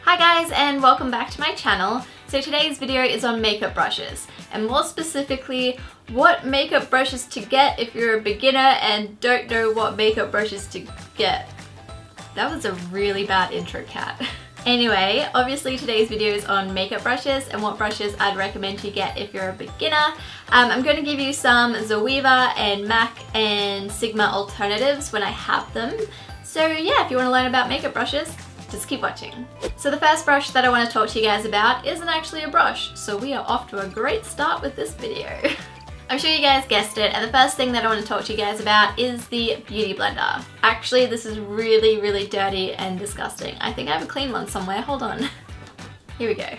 Hi guys, and welcome back to my channel. So today's video is on makeup brushes, and more specifically what makeup brushes to get if you're a beginner and don't know what makeup brushes to get. That was a really bad intro, Cat. Anyway, obviously today's video is on makeup brushes and what brushes I'd recommend you get if you're a beginner. I'm going to give you some Zoeva and MAC and Sigma alternatives when I have them. So yeah, if you want to learn about makeup brushes, just keep watching. So the first brush that I want to talk to you guys about isn't actually a brush, so we are off to a great start with this video. I'm sure you guys guessed it, and the first thing that I want to talk to you guys about is the Beauty Blender. Actually, this is really dirty and disgusting. I think I have a clean one somewhere, hold on. Here we go.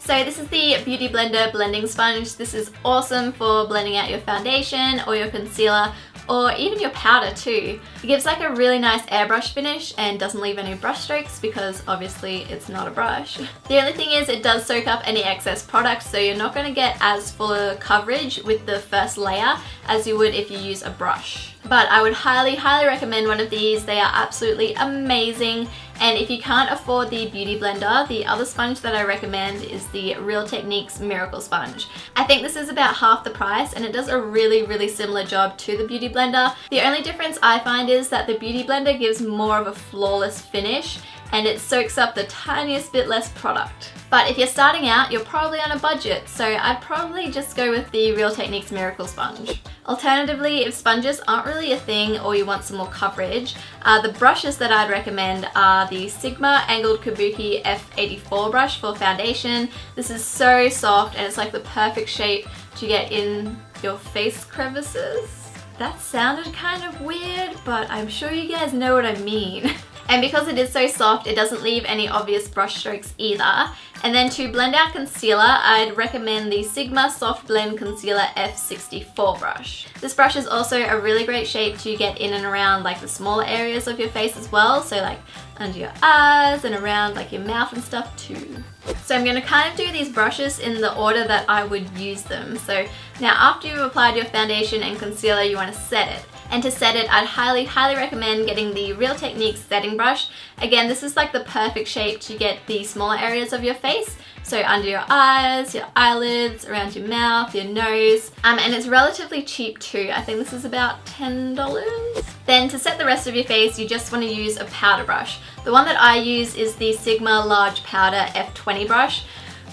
So this is the Beauty Blender blending sponge. This is awesome for blending out your foundation or your concealer, or even your powder too. It gives like a really nice airbrush finish and doesn't leave any brush strokes because obviously it's not a brush. The only thing is it does soak up any excess product, so you're not going to get as full a coverage with the first layer as you would if you use a brush. But I would highly recommend one of these. They are absolutely amazing. And if you can't afford the Beauty Blender, the other sponge that I recommend is the Real Techniques Miracle Sponge. I think this is about half the price and it does a really similar job to the Beauty Blender. The only difference I find is that the Beauty Blender gives more of a flawless finish and it soaks up the tiniest bit less product. But if you're starting out, you're probably on a budget, so I'd probably just go with the Real Techniques Miracle Sponge. Alternatively, if sponges aren't really a thing or you want some more coverage, the brushes that I'd recommend are the Sigma Angled Kabuki F84 brush for foundation. This is so soft and it's like the perfect shape to get in your face crevices. That sounded kind of weird, but I'm sure you guys know what I mean. And because it is so soft, it doesn't leave any obvious brush strokes either. And then to blend out concealer, I'd recommend the Sigma Soft Blend Concealer F64 brush. This brush is also a really great shape to get in and around like the smaller areas of your face as well. So like under your eyes and around like your mouth and stuff too. So I'm going to kind of do these brushes in the order that I would use them. So now after you've applied your foundation and concealer, you want to set it. And to set it, I'd highly recommend getting the Real Techniques setting brush. Again, this is like the perfect shape to get the smaller areas of your face. So under your eyes, your eyelids, around your mouth, your nose. And it's relatively cheap too. I think this is about $10. Then to set the rest of your face, you just want to use a powder brush. The one that I use is the Sigma Large Powder F20 brush.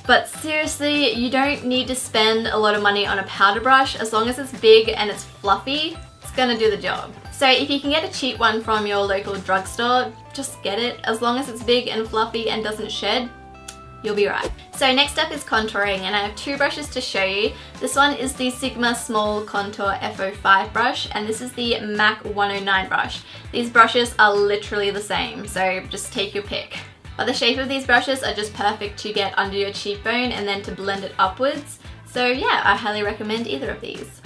But seriously, you don't need to spend a lot of money on a powder brush. As long as it's big and it's fluffy, it's gonna do the job. So if you can get a cheap one from your local drugstore, just get it. As long as it's big and fluffy and doesn't shed, you'll be right. So next up is contouring, and I have two brushes to show you. This one is the Sigma Small Contour F05 brush, and this is the MAC 109 brush. These brushes are literally the same, so just take your pick. But the shape of these brushes are just perfect to get under your cheekbone and then to blend it upwards. So yeah, I highly recommend either of these.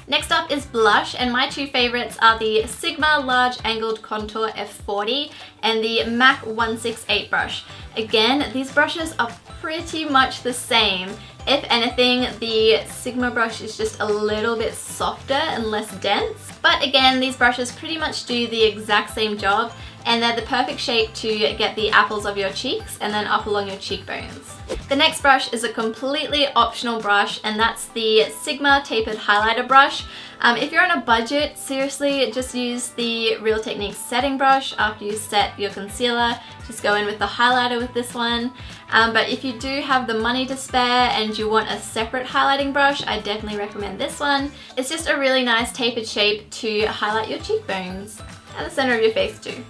Next up is blush, and my two favorites are the Sigma Large Angled Contour F40 and the MAC 168 brush. Again, these brushes are pretty much the same. If anything, the Sigma brush is just a little bit softer and less dense. But again, these brushes pretty much do the exact same job, and they're the perfect shape to get the apples of your cheeks and then up along your cheekbones. The next brush is a completely optional brush, and that's the Sigma Tapered Highlighter brush. If you're on a budget, seriously, just use the Real Techniques setting brush after you set your concealer. Just go in with the highlighter with this one. But if you do have the money to spare and you want a separate highlighting brush, I definitely recommend this one. It's just a really nice tapered shape to highlight your cheekbones and the center of your face too.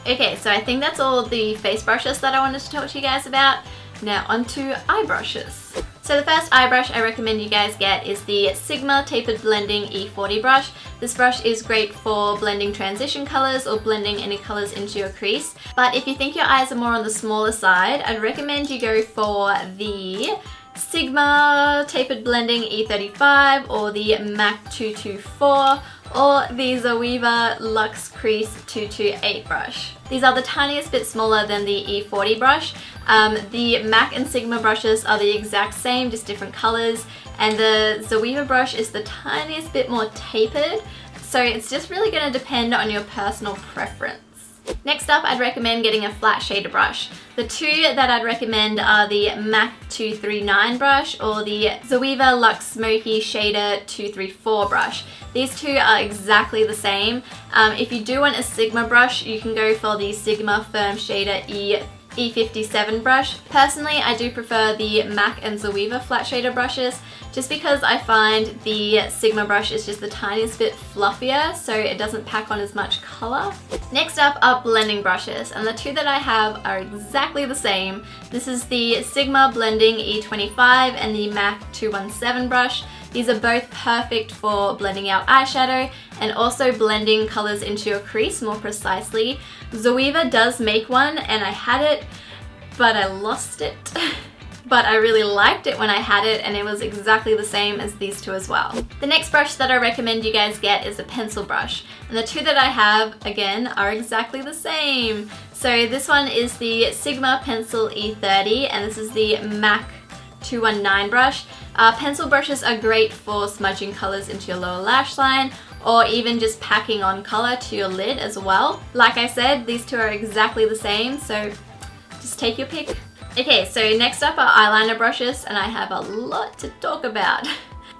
Okay, so I think that's all the face brushes that I wanted to talk to you guys about. Now onto eye brushes. So the first eye brush I recommend you guys get is the Sigma Tapered Blending E40 brush. This brush is great for blending transition colors or blending any colors into your crease. But if you think your eyes are more on the smaller side, I'd recommend you go for the Sigma Tapered Blending E35 or the MAC 224 or the Zoeva Luxe Crease 228 brush. These are the tiniest bit smaller than the E40 brush. The MAC and Sigma brushes are the exact same, just different colors, and the Zoeva brush is the tiniest bit more tapered, so it's just really going to depend on your personal preference. Next up, I'd recommend getting a flat shader brush. The two that I'd recommend are the MAC 239 brush or the Zoeva Luxe Smoky Shader 234 brush. These two are exactly the same. If you do want a Sigma brush, you can go for the Sigma Firm Shader E57 brush. Personally, I do prefer the MAC and Zoeva flat shader brushes just because I find the Sigma brush is just the tiniest bit fluffier, so it doesn't pack on as much color. Next up are blending brushes, and the two that I have are exactly the same. This is the Sigma Blending E25 and the MAC 217 brush. These are both perfect for blending out eyeshadow and also blending colors into your crease more precisely. Zoeva does make one and I had it, but I lost it. But I really liked it when I had it, and it was exactly the same as these two as well. The next brush that I recommend you guys get is a pencil brush. And the two that I have, again, are exactly the same. So this one is the Sigma Pencil E30 and this is the MAC 219 brush. Pencil brushes are great for smudging colors into your lower lash line or even just packing on color to your lid as well. Like I said, these two are exactly the same, so just take your pick. Okay, so next up are eyeliner brushes, and I have a lot to talk about.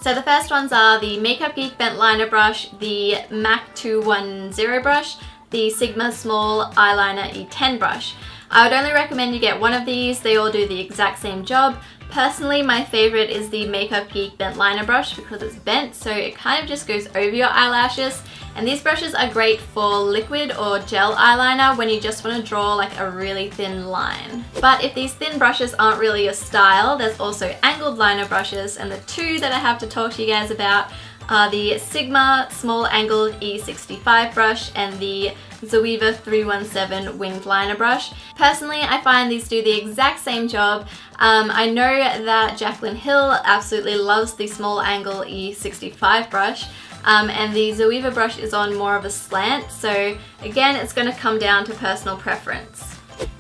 So the first ones are the Makeup Geek Bent Liner Brush, the MAC 210 brush, the Sigma Small Eyeliner E10 brush. I would only recommend you get one of these, they all do the exact same job. Personally, my favorite is the Makeup Geek Bent Liner Brush because it's bent, so it kind of just goes over your eyelashes. And these brushes are great for liquid or gel eyeliner when you just want to draw like a really thin line. But if these thin brushes aren't really your style, there's also angled liner brushes, and the two that I have to talk to you guys about are the Sigma Small Angled E65 brush and the Zoeva 317 Winged Liner Brush. Personally, I find these do the exact same job. I know that Jaclyn Hill absolutely loves the Small Angle E65 brush. And the Zoeva brush is on more of a slant, so again, it's going to come down to personal preference.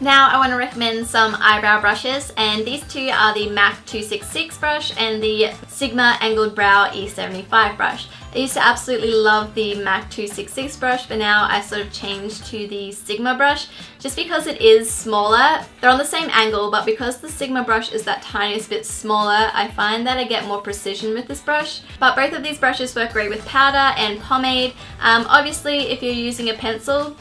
Now I want to recommend some eyebrow brushes, and these two are the MAC 266 brush and the Sigma Angled Brow E75 brush. I used to absolutely love the MAC 266 brush, but now I sort of changed to the Sigma brush just because it is smaller. They're on the same angle, but because the Sigma brush is that tiniest bit smaller, I find that I get more precision with this brush. But both of these brushes work great with powder and pomade. Obviously, if you're using a pencil,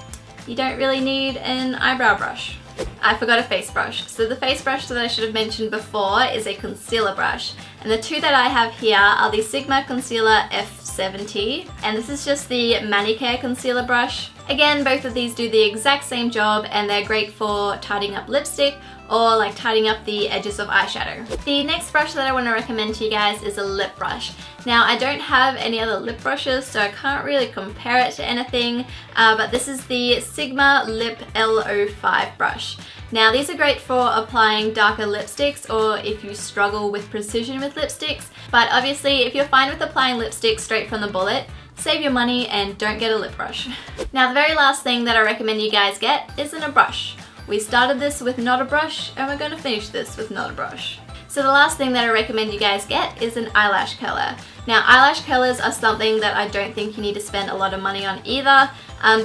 you don't really need an eyebrow brush. I forgot a face brush. So the face brush that I should have mentioned before is a concealer brush. And the two that I have here are the Sigma Concealer F70. And this is just the Manicare concealer brush. Again, both of these do the exact same job and they're great for tidying up lipstick or like tidying up the edges of eyeshadow. The next brush that I want to recommend to you guys is a lip brush. Now I don't have any other lip brushes, so I can't really compare it to anything, but this is the Sigma Lip L05 brush. Now these are great for applying darker lipsticks or if you struggle with precision with lipsticks, but obviously if you're fine with applying lipstick straight from the bullet, save your money and don't get a lip brush. Now the very last thing that I recommend you guys get isn't a brush. We started this with not a brush and we're going to finish this with not a brush. So the last thing that I recommend you guys get is an eyelash curler. Now eyelash curlers are something that I don't think you need to spend a lot of money on either.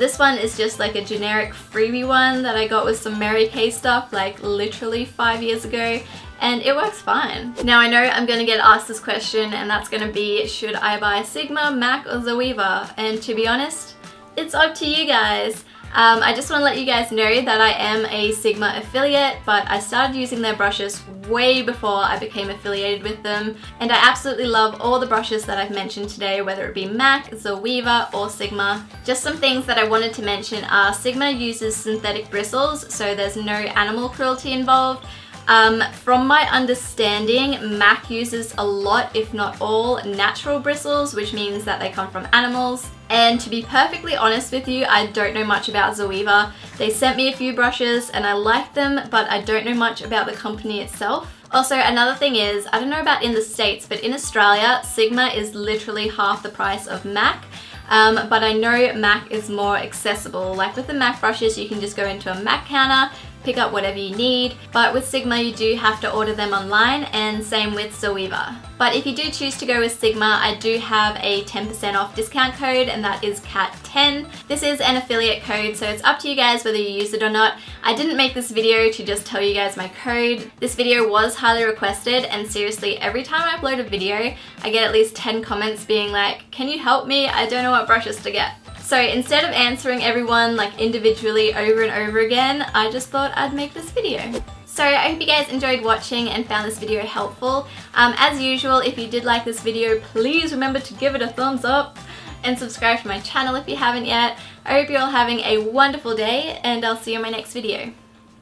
This one is just like a generic freebie one that I got with some Mary Kay stuff like literally 5 years ago, and it works fine. Now I know I'm going to get asked this question, and that's going to be, should I buy Sigma, MAC or Zoeva? And to be honest, it's up to you guys. I just want to let you guys know that I am a Sigma affiliate, but I started using their brushes way before I became affiliated with them, and I absolutely love all the brushes that I've mentioned today, whether it be MAC, Zoeva or Sigma. Just some things that I wanted to mention are Sigma uses synthetic bristles, so there's no animal cruelty involved. From my understanding, MAC uses a lot, if not all, natural bristles, which means that they come from animals. And to be perfectly honest with you, I don't know much about Zoeva. They sent me a few brushes and I like them, but I don't know much about the company itself. Also, another thing is, I don't know about in the States, but in Australia, Sigma is literally half the price of MAC. But I know MAC is more accessible. Like with the MAC brushes, you can just go into a MAC counter, pick up whatever you need. But with Sigma you do have to order them online, and same with Zoeva. But if you do choose to go with Sigma, I do have a 10% off discount code, and that is CAT10. This is an affiliate code, so it's up to you guys whether you use it or not. I didn't make this video to just tell you guys my code. This video was highly requested, and seriously, every time I upload a video, I get at least 10 comments being like, can you help me? I don't know what brushes to get. So instead of answering everyone like individually over and over again, I just thought I'd make this video. So I hope you guys enjoyed watching and found this video helpful. As usual, if you did like this video, please remember to give it a thumbs up and subscribe to my channel if you haven't yet. I hope you're all having a wonderful day, and I'll see you in my next video.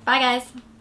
Bye guys!